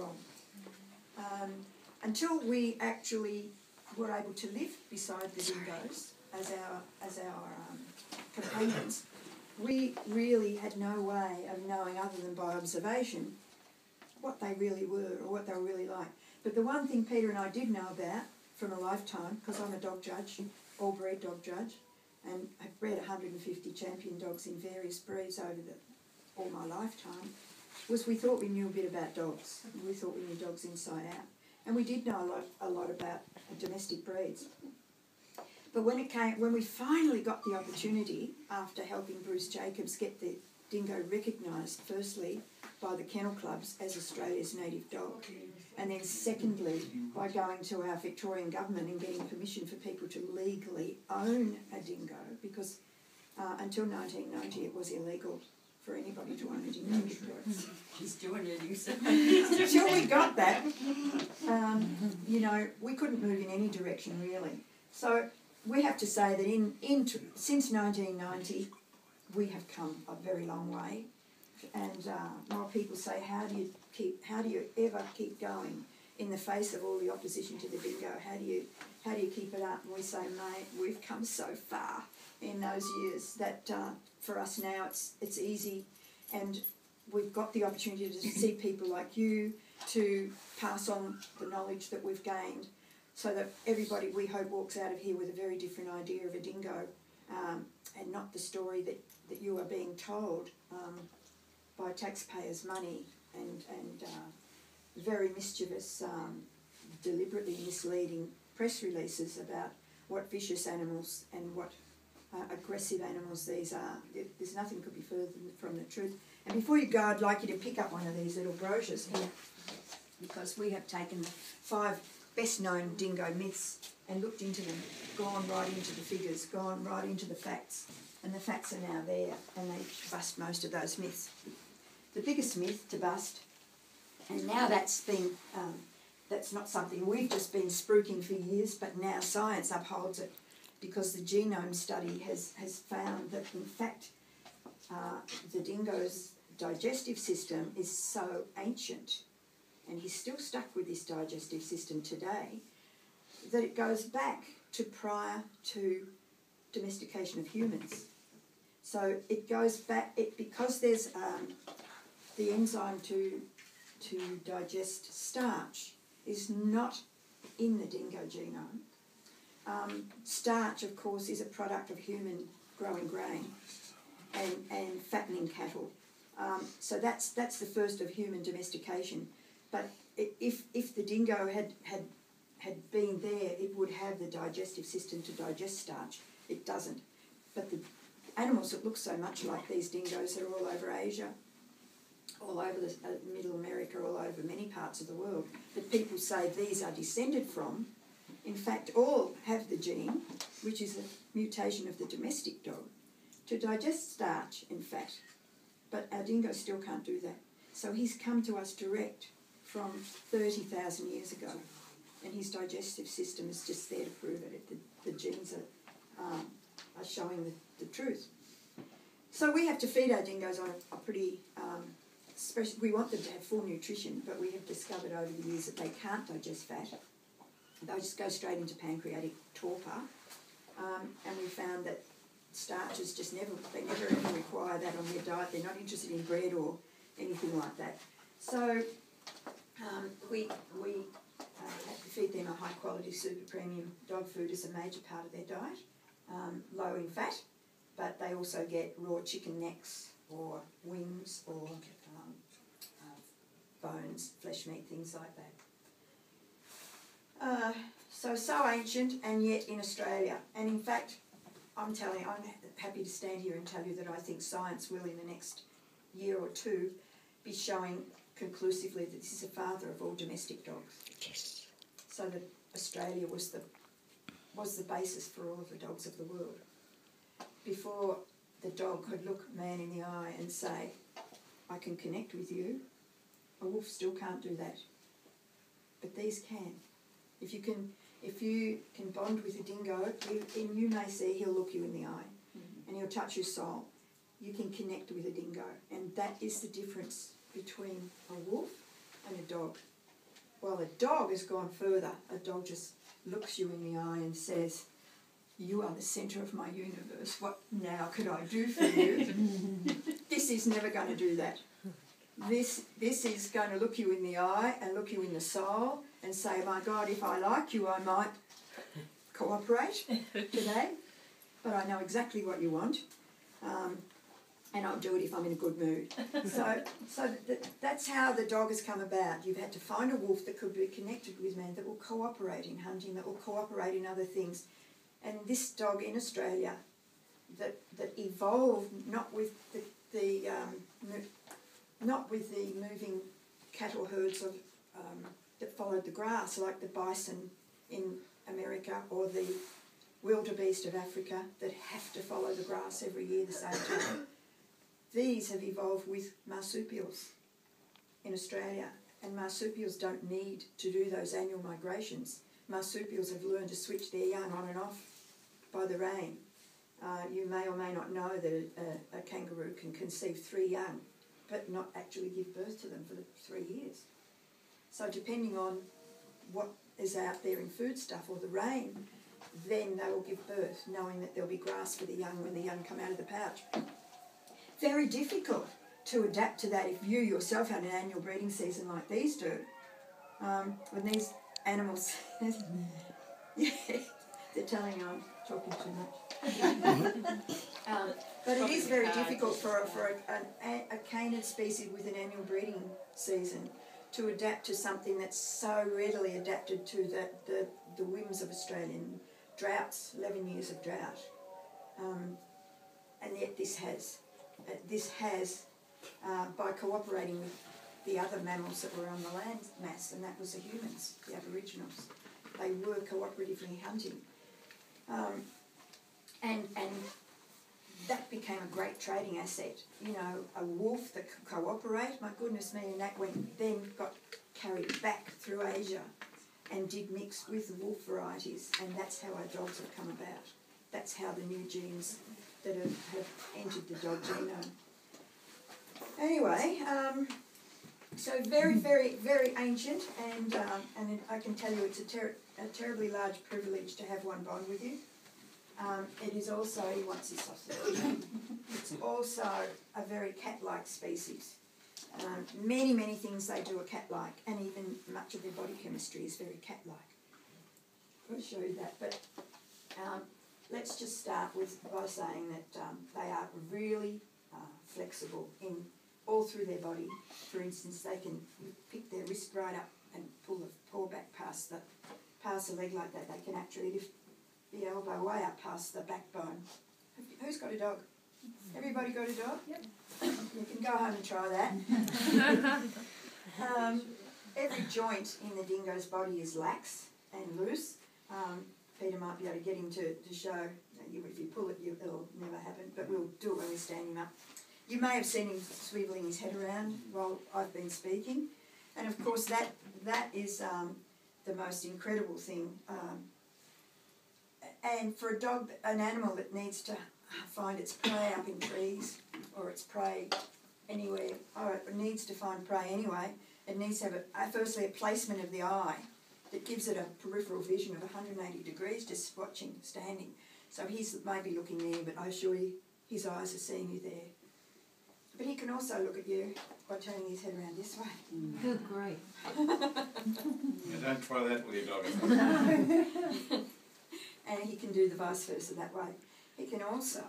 wrong. Until we actually were able to live beside the dingoes as our companions, we really had no way of knowing, other than by observation, what they really were or what they were really like. But the one thing Peter and I did know about from a lifetime, because I'm a dog judge, all-bred dog judge, and I've bred 150 champion dogs in various breeds over all my lifetime, was we thought we knew a bit about dogs. We thought we knew dogs inside out. And we did know a lot about domestic breeds. But when we finally got the opportunity, after helping Bruce Jacobs get the dingo recognised, firstly, by the kennel clubs as Australia's native dog, and then secondly, by going to our Victorian government and getting permission for people to legally own a dingo, because until 1990 it was illegal for anybody to own a dingo. He's doing it, he said. Until we got that, we couldn't move in any direction really. So we have to say that since 1990, we have come a very long way. And while people say, how do you ever keep going in the face of all the opposition to the dingo? How do you keep it up? And we say, mate, we've come so far in those years that for us now it's easy, and we've got the opportunity to see people like you to pass on the knowledge that we've gained, so that everybody, we hope, walks out of here with a very different idea of a dingo, and not the story that you are being told by taxpayers' money and very mischievous, deliberately misleading press releases about what vicious animals and what aggressive animals these are. There's nothing could be further from the truth. And before you go, I'd like you to pick up one of these little brochures here, because we have taken the 5 best-known dingo myths and looked into them, gone right into the figures, gone right into the facts, and the facts are now there, and they bust most of those myths. The biggest myth to bust, and now that's not something we've just been spruiking for years, but now science upholds it, because the genome study has found that, in fact, the dingo's digestive system is so ancient, and he's still stuck with this digestive system today, that it goes back to prior to domestication of humans. So it goes back, because there's the enzyme to digest starch is not in the dingo genome. Starch, of course, is a product of human growing grain and fattening cattle. So that's the first of human domestication. But if the dingo had been there, it would have the digestive system to digest starch. It doesn't. But the animals that look so much like these dingoes are all over Asia, all over Middle America, all over many parts of the world, that people say these are descended from, in fact, all have the gene, which is a mutation of the domestic dog, to digest starch, in fact. But our dingo still can't do that. So he's come to us direct from 30,000 years ago, and his digestive system is just there to prove it. The genes are showing the truth. So we have to feed our dingoes on a pretty special. We want them to have full nutrition, but we have discovered over the years that they can't digest fat. They just go straight into pancreatic torpor, and we found that starches they never ever require that on their diet. They're not interested in bread or anything like that. So we have to feed them a high quality super premium dog food as a major part of their diet, low in fat, but they also get raw chicken necks or wings or bones, flesh meat, things like that. So ancient, and yet in Australia. And in fact, I'm happy to stand here and tell you that I think science will, in the next year or two, be showing conclusively that this is the father of all domestic dogs. Yes. So that Australia was the basis for all of the dogs of the world. Before the dog could look man in the eye and say, I can connect with you, a wolf still can't do that. But these can. If you can bond with a dingo, you may see he'll look you in the eye, and he'll touch your soul. You can connect with a dingo, and that is the difference between a wolf and a dog. Well, a dog has gone further. A dog just looks you in the eye and says, "You are the centre of my universe. What now could I do for you?" This is never going to do that. This is going to look you in the eye and look you in the soul and say, "My God, if I like you, I might cooperate today, but I know exactly what you want, and I'll do it if I'm in a good mood." That's how the dog has come about. You've had to find a wolf that could be connected with man, that will cooperate in hunting, that will cooperate in other things. And this dog in Australia that evolved not with the moving cattle herds of that followed the grass, like the bison in America or the wildebeest of Africa that have to follow the grass every year the same time. These have evolved with marsupials in Australia, and marsupials don't need to do those annual migrations. Marsupials have learned to switch their young on and off by the rain. You may or may not know that a kangaroo can conceive 3 young, but not actually give birth to them for the 3 years. So depending on what is out there in food stuff or the rain, then they will give birth, knowing that there'll be grass for the young when the young come out of the pouch. Very difficult to adapt to that if you yourself had an annual breeding season like these do. When these animals, yeah, they're telling me I'm talking too much. But it is very difficult for a canid species with an annual breeding season to adapt to something that's so readily adapted to the whims of Australian droughts, 11 years of drought. And yet this has, by cooperating with the other mammals that were on the land mass, and that was the humans, the Aboriginals. They were cooperatively hunting. And that became a great trading asset. You know, a wolf that could cooperate, my goodness me, and that then got carried back through Asia and did mix with the wolf varieties, and that's how our dogs have come about. That's how the new genes that have entered the dog genome. Anyway, so very, very, very ancient, and I can tell you it's a terribly large privilege to have one bond with you. It is also, he wants his sausage. It's also a very cat-like species. Many, many things they do are cat-like, and even much of their body chemistry is very cat-like. I'll show you that, but let's just start by saying that they are really flexible in all through their body. For instance, they can pick their wrist right up and pull the paw back past the leg like that. They can actually lift the elbow way up past the backbone. Who's got a dog? Everybody got a dog? Yep. You can go home and try that. Every joint in the dingo's body is lax and loose. Peter might be able to get him to show, if you pull it, it'll never happen, but we'll do it when we stand him up. You may have seen him swivelling his head around while I've been speaking, and of course that is the most incredible thing. And for a dog, an animal that needs to find its prey up in trees or its prey anywhere, or it needs to find prey anyway, it needs to have firstly a placement of the eye that gives it a peripheral vision of 180 degrees just watching, standing. So he's maybe looking there, but I assure you his eyes are seeing you there. But he can also look at you by turning his head around this way. Good, great. Yeah, don't try that with your dog. And he can do the vice versa that way. He can also,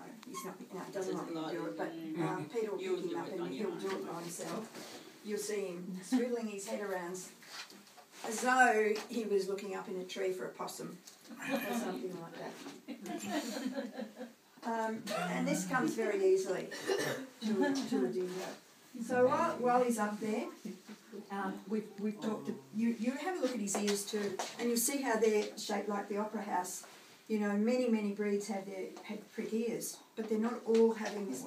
doesn't like me to do it, but Peter will pick him up and he'll do it by himself. You'll see him swivelling his head around as though he was looking up in a tree for a possum or something like that. And this comes very easily to a dingo. So while he's up there, we've talked to, you have a look at his ears too, and you'll see how they're shaped like the opera house. You know, many breeds had prick ears, but they're not all having this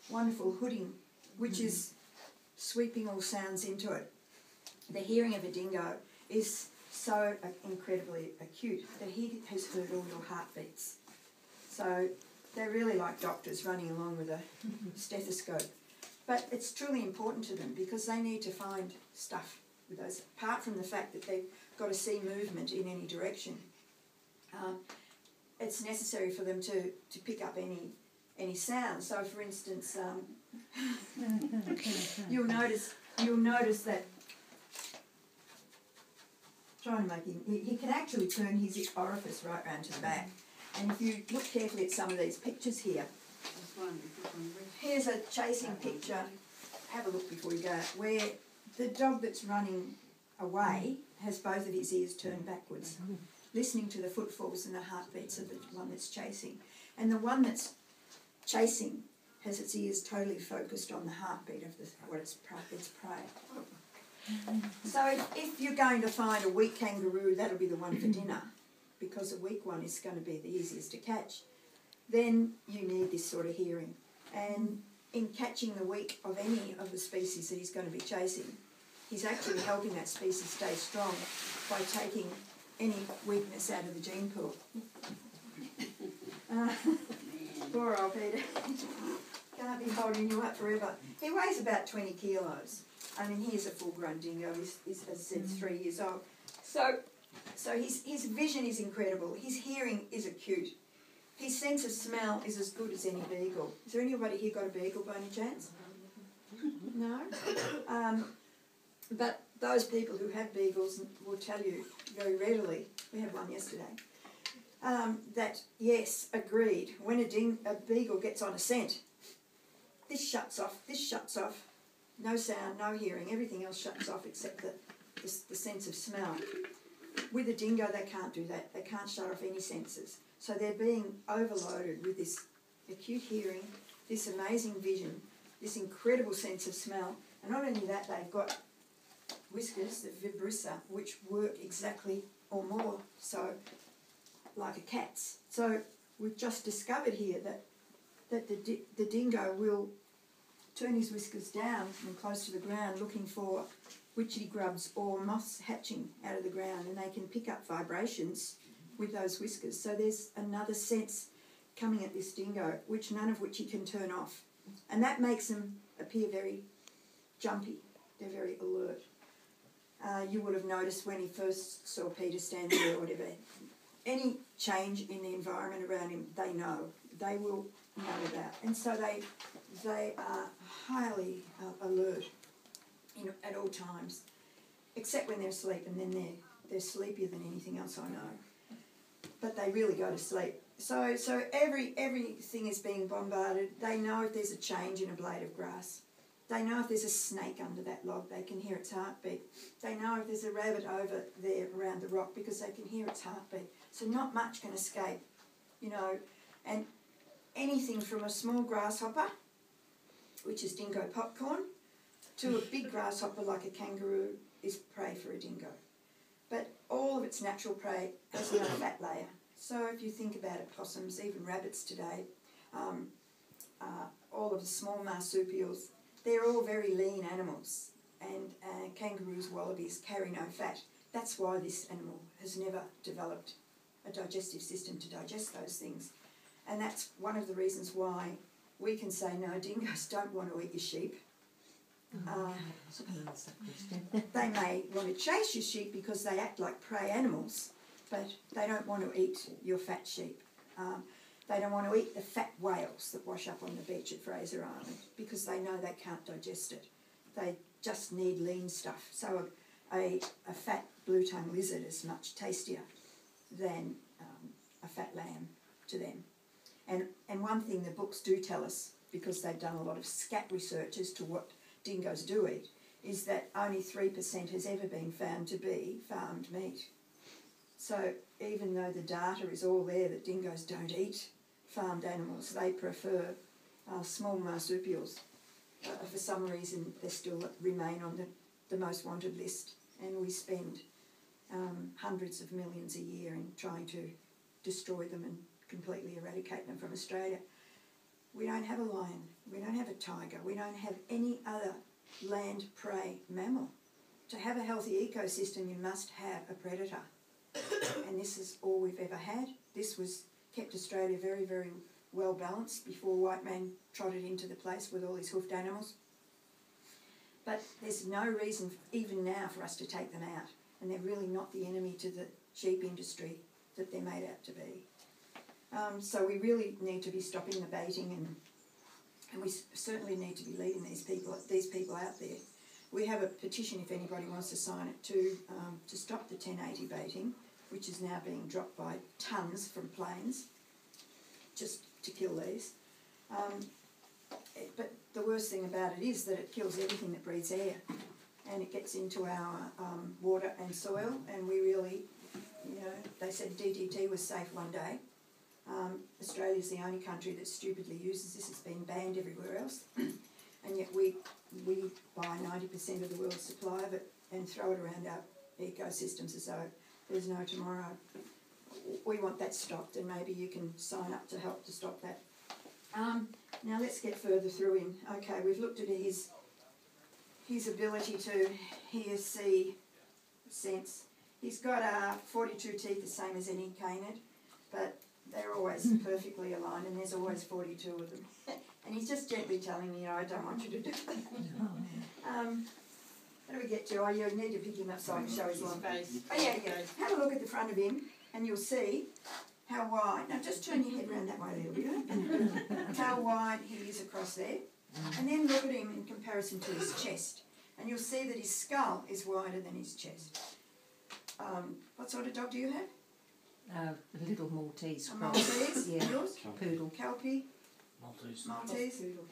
wonderful hooding, which is sweeping all sounds into it. The hearing of a dingo is so incredibly acute that he has heard all your heartbeats. So they're really like doctors running along with a stethoscope. But it's truly important to them because they need to find stuff with those, apart from the fact that they've got to see movement in any direction. It's necessary for them to pick up any sound. So, for instance, you'll notice that. Trying to make him, he can actually turn his orifice right round to the back. And if you look carefully at some of these pictures here, here's a chasing picture. Have a look before you go. Where the dog that's running away has both of his ears turned backwards, listening to the footfalls and the heartbeats of the one that's chasing. And the one that's chasing has its ears totally focused on the heartbeat of its prey. So if you're going to find a weak kangaroo, that'll be the one for dinner, because a weak one is going to be the easiest to catch. Then you need this sort of hearing. And in catching the weak of any of the species that he's going to be chasing, he's actually helping that species stay strong by taking any weakness out of the gene pool. Poor old Peter. Can't be holding you up forever. He weighs about 20 kilos. I mean, he's a full-grown dingo. He's, as I said, 3 years old. So his vision is incredible. His hearing is acute. His sense of smell is as good as any beagle. Is there anybody here got a beagle by any chance? No? But those people who have beagles will tell you very readily, we had one yesterday, that, yes, agreed, when a beagle gets on a scent, this shuts off, no sound, no hearing, everything else shuts off except the sense of smell. With a dingo, they can't do that. They can't shut off any senses. So they're being overloaded with this acute hearing, this amazing vision, this incredible sense of smell. And not only that, they've got whiskers, the vibrissa, which work exactly or more so like a cat's. So we've just discovered here that the dingo will turn his whiskers down and close to the ground looking for witchetty grubs or moths hatching out of the ground, and they can pick up vibrations with those whiskers. So there's another sense coming at this dingo, none of which he can turn off. And that makes them appear very jumpy. They're very alert. You would have noticed when he first saw Peter stand there or whatever, any change in the environment around him, they know. They will know about. And so they are highly alert at all times, except when they're asleep, and then they're sleepier than anything else I know. But they really go to sleep. So everything is being bombarded. They know if there's a change in a blade of grass. They know if there's a snake under that log, they can hear its heartbeat. They know if there's a rabbit over there around the rock because they can hear its heartbeat. So not much can escape, and anything from a small grasshopper, which is dingo popcorn, to a big grasshopper like a kangaroo is prey for a dingo. But all of its natural prey has no fat layer. So if you think about it, possums, even rabbits today, all of the small marsupials, they're all very lean animals, and kangaroos, wallabies carry no fat. That's why this animal has never developed a digestive system to digest those things. And that's one of the reasons why we can say, no, dingoes don't want to eat your sheep. They may want to chase your sheep because they act like prey animals, but they don't want to eat your fat sheep. They don't want to eat the fat whales that wash up on the beach at Fraser Island because they know they can't digest it. They just need lean stuff. So a fat blue-tongued lizard is much tastier than a fat lamb to them. And one thing the books do tell us, because they've done a lot of scat research as to what dingoes do eat, is that only 3% has ever been found to be farmed meat. So even though the data is all there that dingoes don't eat farmed animals, they prefer small marsupials. For some reason, they still remain on the most wanted list, and we spend hundreds of millions a year in trying to destroy them and completely eradicate them from Australia. We don't have a lion, we don't have a tiger, we don't have any other land prey mammal. To have a healthy ecosystem, you must have a predator. And this is all we've ever had. This was kept Australia very, very well balanced before white man trotted into the place with all his hoofed animals. But there's no reason, even now, for us to take them out. And they're really not the enemy to the sheep industry that they're made out to be. So we really need to be stopping the baiting, and we certainly need to be leading these people out there. We have a petition, if anybody wants to sign it, to stop the 1080 baiting, which is now being dropped by tons from planes, just to kill these. But the worst thing about it is that it kills everything that breathes air, and it gets into our water and soil, and we really, they said DDT was safe one day. Australia's the only country that stupidly uses this. It's been banned everywhere else, and yet we buy 90% of the world's supply of it and throw it around our ecosystems as though there's no tomorrow. We want that stopped, and maybe you can sign up to help to stop that. Now let's get further through him. Okay, we've looked at his ability to hear, see, sense. He's got 42 teeth, the same as any canid, but they're always perfectly aligned, and there's always 42 of them. And he's just gently telling me, I don't want you to do that. How do we get to? Oh, you need to pick him up so I can show his long face. Oh, yeah. Have a look at the front of him, and you'll see how wide. Now, just turn your head around that way a little bit. How wide he is across there. And then look at him in comparison to his chest. And you'll see that his skull is wider than his chest. What sort of dog do you have? A little Maltese. A Maltese? Yeah. Yours? Poodle. Kelpie? Maltese.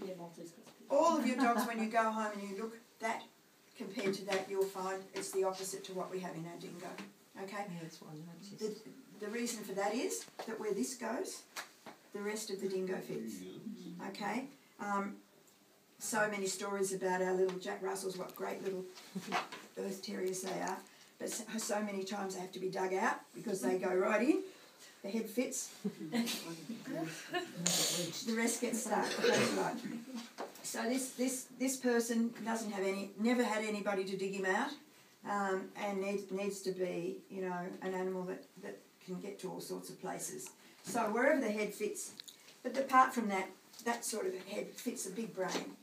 Yeah, Maltese. All of your dogs, when you go home and you look that, compared to that, you'll find it's the opposite to what we have in our dingo. Okay? Yeah, that's what I noticed. The reason for that is that where this goes, the rest of the dingo fits. Okay? So many stories about our little Jack Russells, what great little earth terriers they are. But so many times they have to be dug out because they go right in. The head fits. The rest gets stuck. That's right. So this person doesn't have never had anybody to dig him out, and needs to be, an animal that can get to all sorts of places. So wherever the head fits, but apart from that sort of head fits a big brain.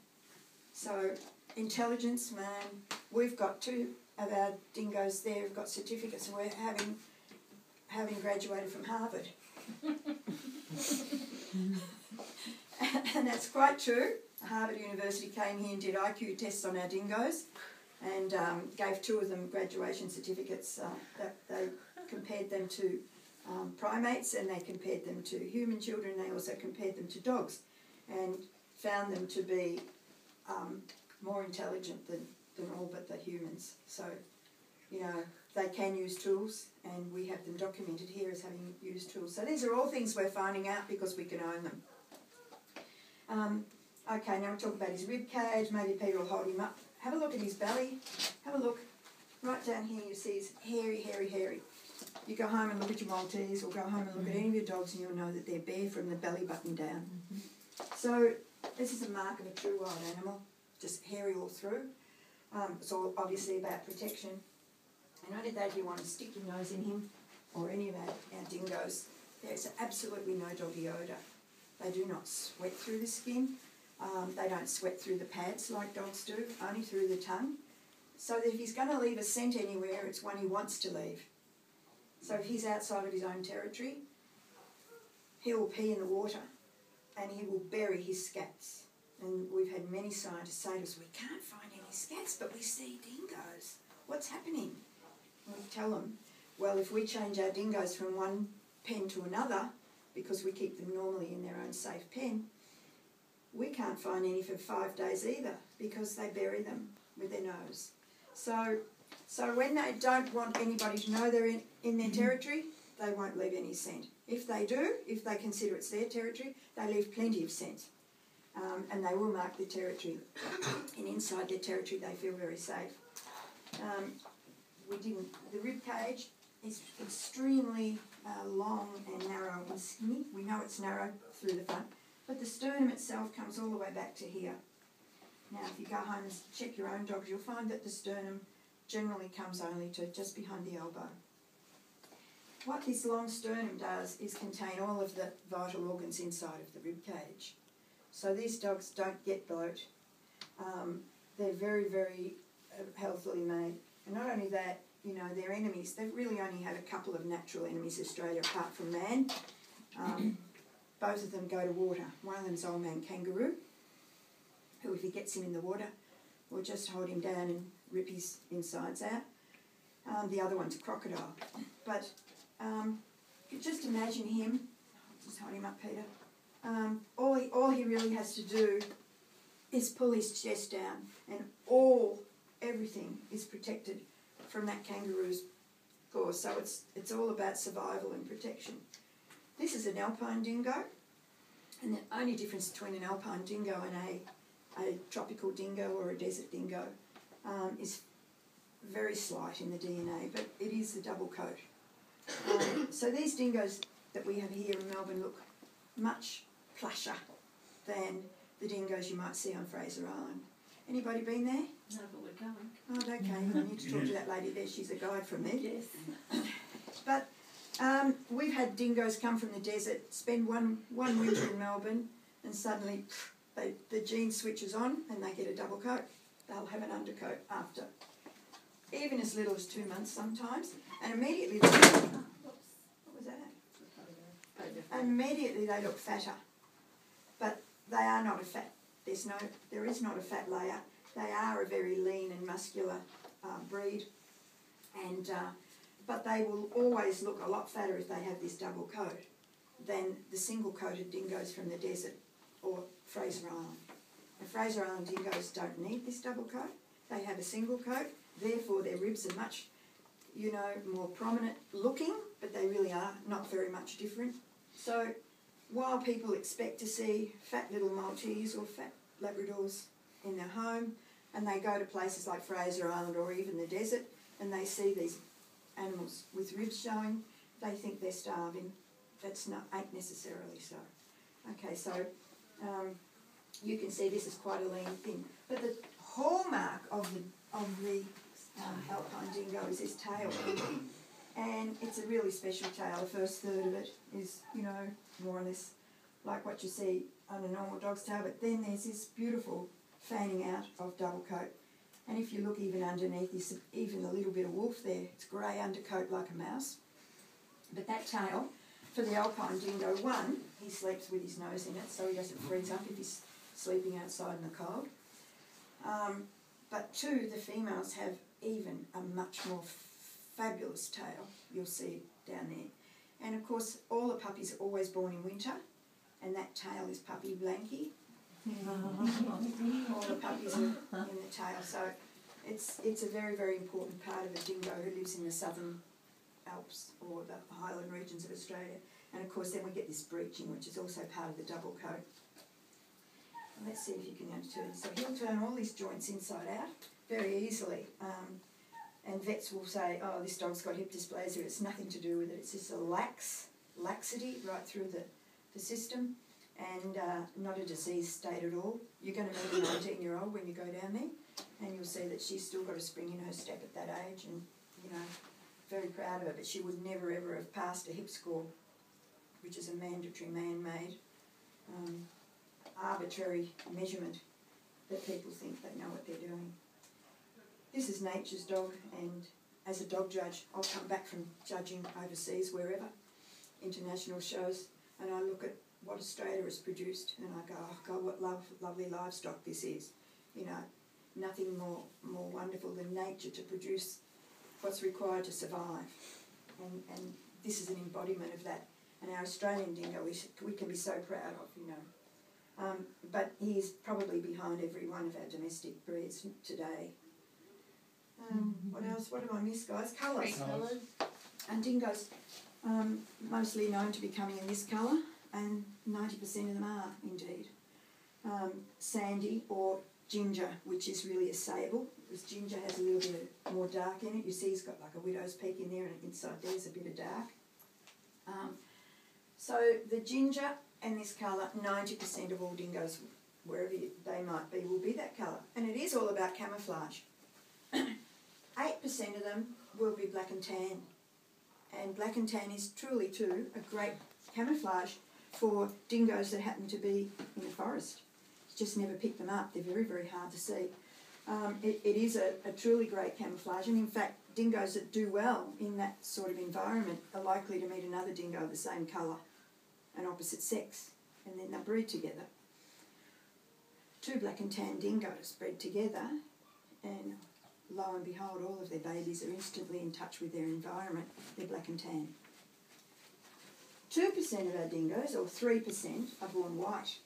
So intelligence, man, we've got 2 of our dingoes there who've got certificates, and we're having graduated from Harvard. And that's quite true. Harvard University came here and did IQ tests on our dingoes, and gave 2 of them graduation certificates. They compared them to primates, and they compared them to human children. They also compared them to dogs, and found them to be more intelligent than all but the humans. So, they can use tools, and we have them documented here as having used tools. So these are all things we're finding out because we can own them. Okay, now we'll talk about his rib cage. Maybe Peter will hold him up. Have a look at his belly. Have a look. Right down here you see he's hairy. You go home and look at your Maltese, or go home and look at any of your dogs, and you'll know that they're bare from the belly button down. So this is a mark of a true wild animal, just hairy all through. It's all obviously about protection. And only that, you want to stick your nose in him, or any of our dingoes. There's absolutely no doggy odour. They do not sweat through the skin. They don't sweat through the pads like dogs do, only through the tongue. So that if he's going to leave a scent anywhere, it's one he wants to leave. So if he's outside of his own territory, he will pee in the water, and he will bury his scats. And we've had many scientists say to us, we can't find any scats, but we see dingoes. What's happening? And we tell them, well, if we change our dingoes from one pen to another, because we keep them normally in their own safe pen, we can't find any for 5 days either, because they bury them with their nose. So when they don't want anybody to know they're in their territory, they won't leave any scent. If they do, if they consider it's their territory, they leave plenty of scent. And they will mark their territory. And inside their territory, they feel very safe. The rib cage is extremely long and narrow and skinny. We know it's narrow through the front, but the sternum itself comes all the way back to here. Now, if you go home and check your own dogs, you'll find that the sternum generally comes only to just behind the elbow. What this long sternum does is contain all of the vital organs inside of the rib cage. So these dogs don't get bloat. they're very, very healthily made. And not only that, you know, their enemies, they've really only had a couple of natural enemies in Australia apart from man. Both of them go to water. One of them's old man kangaroo, who if he gets him in the water, will just hold him down and rip his insides out. The other one's a crocodile. But just imagine him, just hold him up, Peter. All he really has to do is pull his chest down, and everything is protected from that kangaroo's claws. So it's all about survival and protection. This is an alpine dingo, and the only difference between an alpine dingo and a tropical dingo or a desert dingo is very slight in the DNA, but it is the double coat. So these dingoes that we have here in Melbourne look much plusher than the dingoes you might see on Fraser Island. Anybody been there? No, but we're going. Oh, okay. I need to talk to that lady there. She's a guide from there. Yes. But we've had dingoes come from the desert, spend one winter in Melbourne, and suddenly the gene switches on and they get a double coat. They'll have an undercoat after, even as little as 2 months sometimes, and immediately what was that? Immediately they look fatter, but they are not a fat. There is not a fat layer. They are a very lean and muscular breed, and but they will always look a lot fatter if they have this double coat than the single-coated dingoes from the desert or Fraser Island. The Fraser Island dingoes don't need this double coat. They have a single coat, therefore their ribs are much, you know, more prominent looking, but they really are not very much different. So while people expect to see fat little Maltese or fat Labradors in their home, and they go to places like Fraser Island or even the desert, and they see these animals with ribs showing, they think they're starving. That's ain't necessarily so. Okay, so you can see this is quite a lean thing. But the hallmark of the alpine dingo is his tail. And it's a really special tail. The first third of it is, you know, more or less like what you see on a normal dog's tail. But then there's this beautiful fanning out of double coat. And if you look even underneath this, even a little bit of wolf there, it's grey undercoat like a mouse. But that tail, for the alpine dingo, one, he sleeps with his nose in it, so he doesn't freeze up if he's sleeping outside in the cold. But two, the females have even a much more fabulous tail. You'll see it down there. And of course, all the puppies are always born in winter, and that tail is puppy blankie. All the puppies are in the tail, so it's a very, very important part of a dingo who lives in the southern Alps or the highland regions of Australia. And of course then we get this breeching, which is also part of the double coat. Let's see if you can turn. So he'll turn all these joints inside out very easily. And vets will say, oh, this dog's got hip dysplasia. It's nothing to do with it. It's just a laxity right through the system, and not a disease state at all. You're going to meet a 19-year-old when you go down there, and you'll see that she's still got a spring in her step at that age, and, you know, very proud of her. But she would never, ever have passed a hip score, which is a mandatory man-made arbitrary measurement that people think they know what they're doing. This is nature's dog, and as a dog judge, I'll come back from judging overseas, wherever, international shows, and I look at what Australia has produced, and I go, oh God, what lovely livestock this is. You know, nothing more wonderful than nature to produce what's required to survive. And this is an embodiment of that. And our Australian dingo, we can be so proud of, you know. But he is probably behind every one of our domestic breeds today. What else? What have I missed, guys? Colours. And dingoes, mostly known to be coming in this colour, and 90% of them are indeed. Sandy or ginger, which is really a sable, because ginger has a little bit more dark in it. You see he's got like a widow's peak in there, and inside there's a bit of dark. So the ginger and this colour, 90% of all dingoes, wherever they might be, will be that colour. And it is all about camouflage. 8% of them will be black and tan. And black and tan is truly, too, a great camouflage for dingoes that happen to be in the forest. You just never pick them up. They're very, very hard to see. It is a truly great camouflage, and in fact dingoes that do well in that sort of environment are likely to meet another dingo of the same colour and opposite sex, and then they'll breed together. 2 black and tan dingoes bred together, and lo and behold, all of their babies are instantly in touch with their environment. They're black and tan. 2% of our dingoes, or 3%, are born white,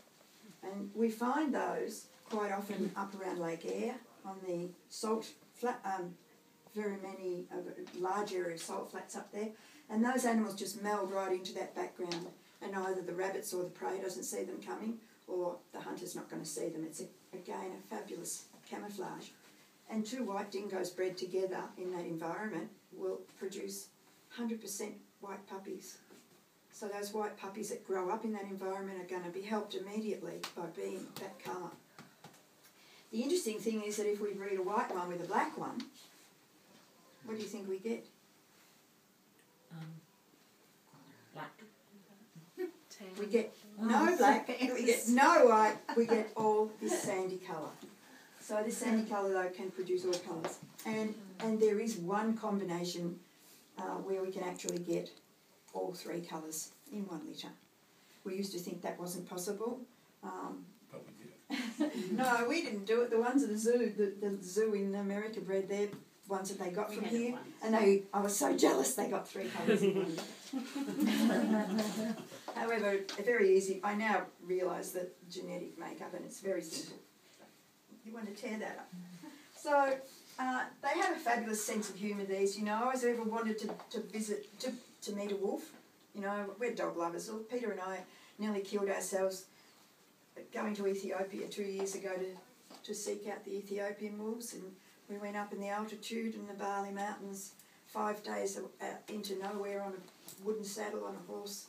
and we find those quite often up around Lake Eyre on the salt flat, very many large area of salt flats up there, and those animals just meld right into that background, and either the rabbits or the prey doesn't see them coming, or the hunter's not going to see them. It's again a fabulous camouflage. And 2 white dingoes bred together in that environment will produce 100% white puppies. So those white puppies that grow up in that environment are going to be helped immediately by being that colour. The interesting thing is that if we breed a white one with a black one, what do you think we get? Black. We get no black, we get no white, we get all this sandy colour. So this sandy colour though can produce all colours. And there is one combination where we can actually get all 3 colours in 1 litter. We used to think that wasn't possible. But we did. No, we didn't do it. The ones at the zoo, the zoo in America bred their ones that they got from here, and I was so jealous they got 3 colours in 1 litter. However, very easy. I now realise that genetic makeup, and it's very simple. You want to tear that up. So they have a fabulous sense of humour, these. You know, I always ever wanted to meet a wolf. You know, we're dog lovers. Well, Peter and I nearly killed ourselves going to Ethiopia 2 years ago to seek out the Ethiopian wolves, and we went up in the altitude in the Bali Mountains 5 days out into nowhere on a wooden saddle on a horse.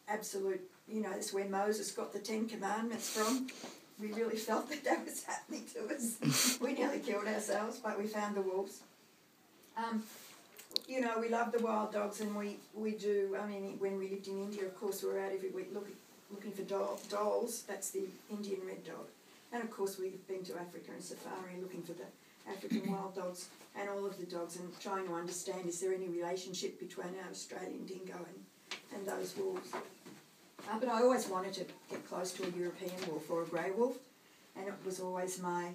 Absolute, you know, that's where Moses got the 10 Commandments from. We really felt that was happening to us. We nearly killed ourselves, but we found the wolves. You know, we love the wild dogs, and we do. I mean, when we lived in India, of course, we were out every week looking for dolls. That's the Indian red dog. And of course, we've been to Africa and safari looking for the African wild dogs and all of the dogs, and trying to understand, is there any relationship between our Australian dingo and those wolves. But I always wanted to get close to a European wolf or a grey wolf, and it was always my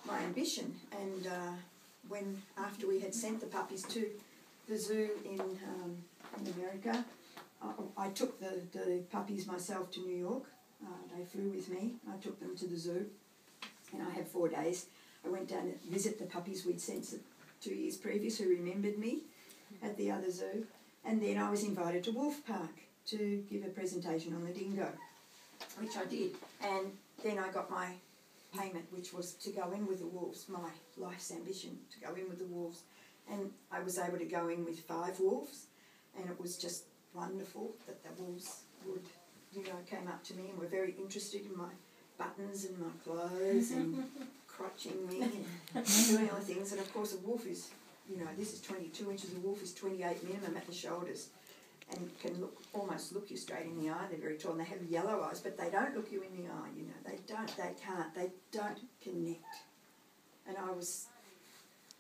ambition. And when after we had sent the puppies to the zoo in America, I took the puppies myself to New York. They flew with me. I took them to the zoo, and I had 4 days. I went down to visit the puppies we'd sent 2 years previous who remembered me at the other zoo, and then I was invited to Wolf Park to give a presentation on the dingo, which I did. And then I got my payment, which was to go in with the wolves, my life's ambition, to go in with the wolves. And I was able to go in with 5 wolves, and it was just wonderful that the wolves would, you know, came up to me and were very interested in my buttons and my clothes and crotching me and doing all the things. And of course a wolf is, you know, this is 22 inches, a wolf is 28 minimum at the shoulders, and can almost look you straight in the eye. They're very tall, and they have yellow eyes, but they don't look you in the eye, you know. They don't connect. And I was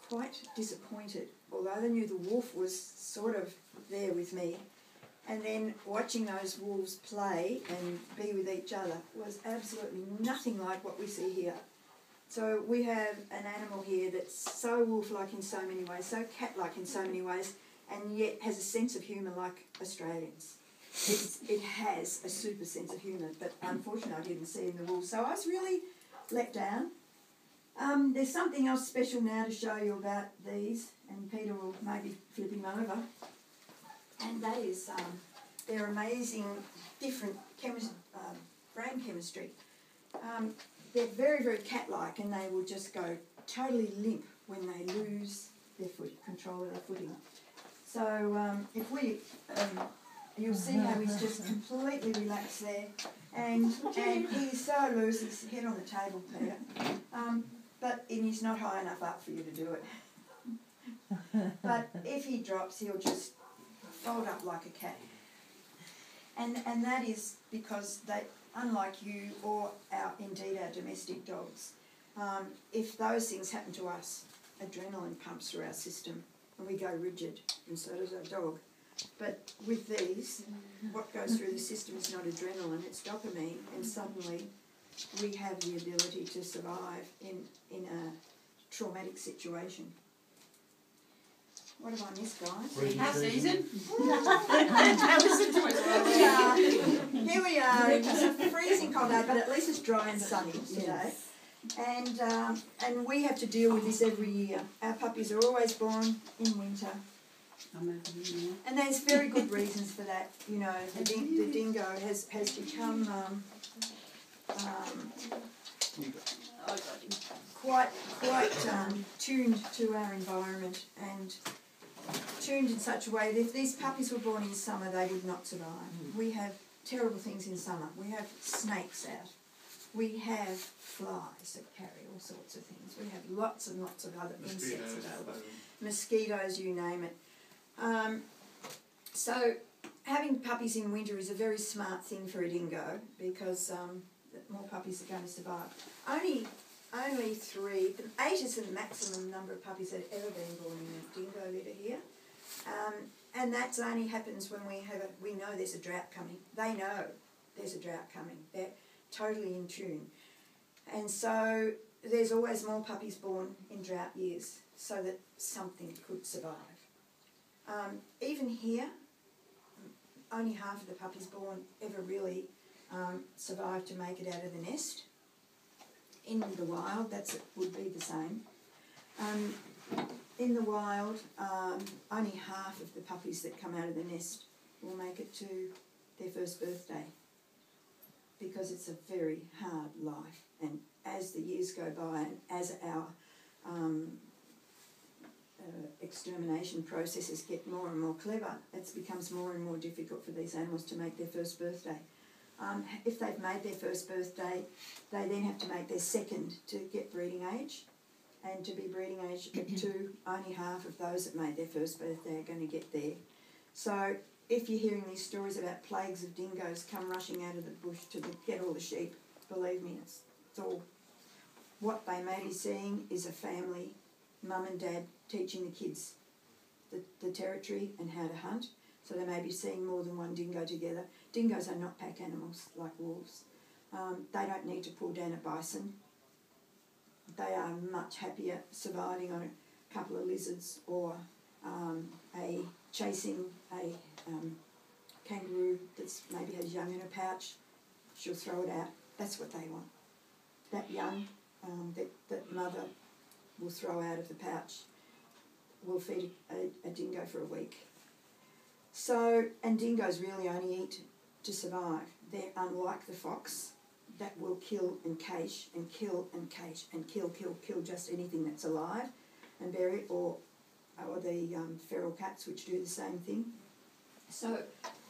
quite disappointed, although I knew the wolf was sort of there with me. And then watching those wolves play and be with each other was absolutely nothing like what we see here. So we have an animal here that's so wolf-like in so many ways, so cat-like in so many ways, and yet has a sense of humour like Australians. It has a super sense of humour, but unfortunately I didn't see in the wolves. So I was really let down. There's something else special now to show you about these, and Peter will maybe flip him over. And that is their amazing different brain chemistry. They're very, very cat-like, and they will just go totally limp when they lose their control of their footing. So if we, you'll see how he's just completely relaxed there, and he's so loose, his head on the table, Peter. But he's not high enough up for you to do it. But if he drops, he'll just fold up like a cat. And that is because they, unlike you or indeed our domestic dogs, if those things happen to us, adrenaline pumps through our system and we go rigid, and so does our dog. But with these, what goes through the system is not adrenaline, it's dopamine, and suddenly we have the ability to survive in a traumatic situation. What have I missed, guys? How season? Here we are. It's a freezing cold day, but at least it's dry and sunny today. And we have to deal with this every year. Our puppies are always born in winter. And there's very good reasons for that. You know, the dingo has become quite tuned to our environment, and tuned in such a way that if these puppies were born in summer, they would not survive. We have terrible things in summer. We have snakes out. We have flies that carry all sorts of things. We have lots and lots of other insects available. Mosquitoes, you name it. So having puppies in winter is a very smart thing for a dingo, because more puppies are going to survive. Only 3, 8 is the maximum number of puppies that have ever been born in a dingo litter here. And that only happens when we know there's a drought coming. They know there's a drought coming. They're totally in tune. And so there's always more puppies born in drought years so that something could survive. Even here, only half of the puppies born ever really survive to make it out of the nest. In the wild, would be the same. In the wild, only half of the puppies that come out of the nest will make it to their first birthday, because it's a very hard life. And as the years go by, and as our extermination processes get more and more clever, it becomes more and more difficult for these animals to make their first birthday. If they've made their first birthday, they then have to make their second to get breeding age. And to be breeding age at 2, only half of those that made their first birthday are going to get there. So if you're hearing these stories about plagues of dingoes come rushing out of the bush to get all the sheep, believe me, it's all. What they may be seeing is a family, mum and dad, teaching the kids the territory and how to hunt. So they may be seeing more than one dingo together. Dingoes are not pack animals like wolves. They don't need to pull down a bison. They are much happier surviving on a couple of lizards or chasing a kangaroo that's maybe has young in a pouch. She'll throw it out. That's what they want. That young that mother will throw out of the pouch will feed a dingo for a week. So, and dingoes really only eat to survive. They're unlike the fox that will kill and cache and kill and cache and kill just anything that's alive and bury it, or the feral cats, which do the same thing. So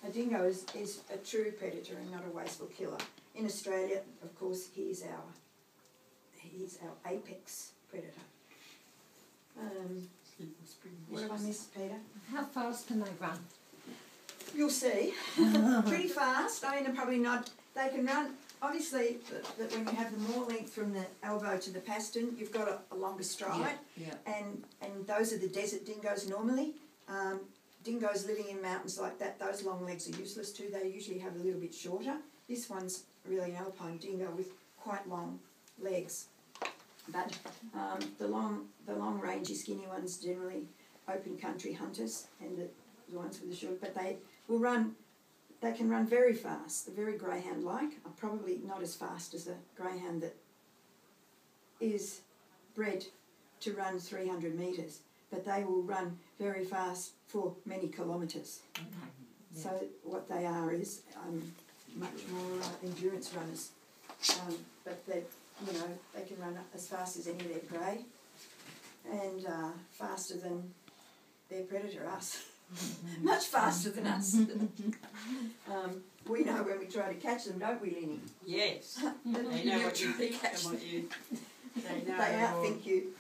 a dingo is a true predator and not a wasteful killer. In Australia, of course, he's our apex predator. What have I missed, Peter? How fast can they run? You'll see. Pretty fast. I mean, they're probably not. They can run. Obviously, that when you have the more length from the elbow to the pastern, you've got a longer stride. Yeah. And those are the desert dingoes normally. Dingoes living in mountains like that, those long legs are useless too. They usually have a little bit shorter. This one's really an alpine dingo with quite long legs. But the long rangy skinny ones generally open country hunters, and the ones with the short, but they will run. They can run very fast. They're very greyhound-like. Probably not as fast as a greyhound that is bred to run 300 metres, but they will run very fast for many kilometres. Okay. Yeah. So what they are is much more endurance runners. But they can run as fast as any of their prey, and faster than their predator, us. Much faster than us. We know when we try to catch them, don't we, Lynny? Yes. They know what you think and what you... They outthink you.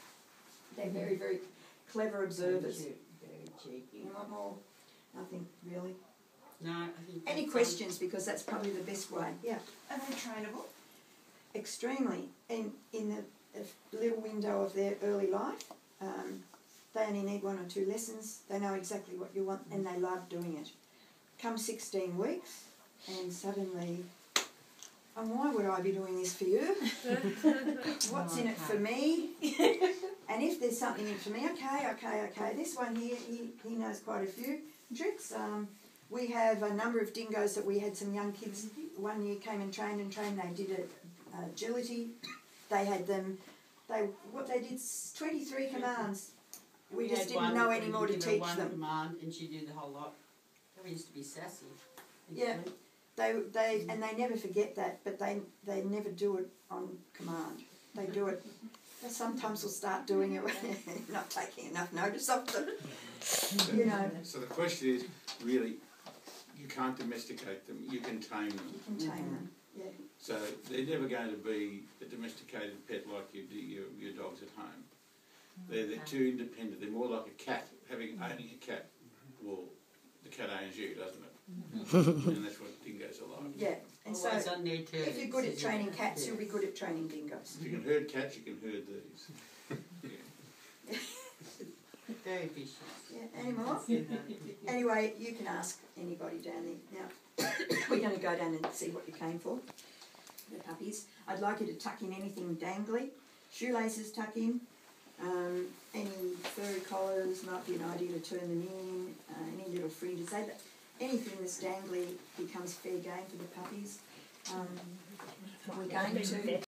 They're very, very clever observers. Very cheeky. You want more? Nothing, really. No, I think... Any questions? Because that's probably the best way. Yeah. Are they trainable? Extremely. In a little window of their early life. They only need 1 or 2 lessons. They know exactly what you want and they love doing it. Come 16 weeks and suddenly, and why would I be doing this for you? What's in it for me? And if there's something in it for me, okay. This one here, he knows quite a few tricks. We have a number of dingoes that we had some young kids one year came and trained. They did agility. They had them. They did 23 commands. We just didn't know any more to teach them. Command and she did the whole lot. We used to be sassy. Yeah, they never forget that, but they never do it on command. They do it. They sometimes will start doing it when you're not taking enough notice of them. You know. So the question is, really, you can't domesticate them. You can tame them. You can tame them. Yeah. So they're never going to be a domesticated pet like your dogs at home. They're too independent. They're more like a cat. Owning a cat, well, the cat owns you, doesn't it? And that's what dingoes are like. Yeah, and so Always on their toes. if you're good at training cats, you'll be good at training dingoes. If you can herd cats, you can herd these. Yeah. Very vicious. Yeah, any more? Anyway, you can ask anybody down there. Now, we're going to go down and see what you came for, the puppies. I'd like you to tuck in anything dangly. Shoelaces tuck in. Any furry collars might be an idea to turn them in. Any little fringes. Anything that's dangly becomes fair game for the puppies. We're going to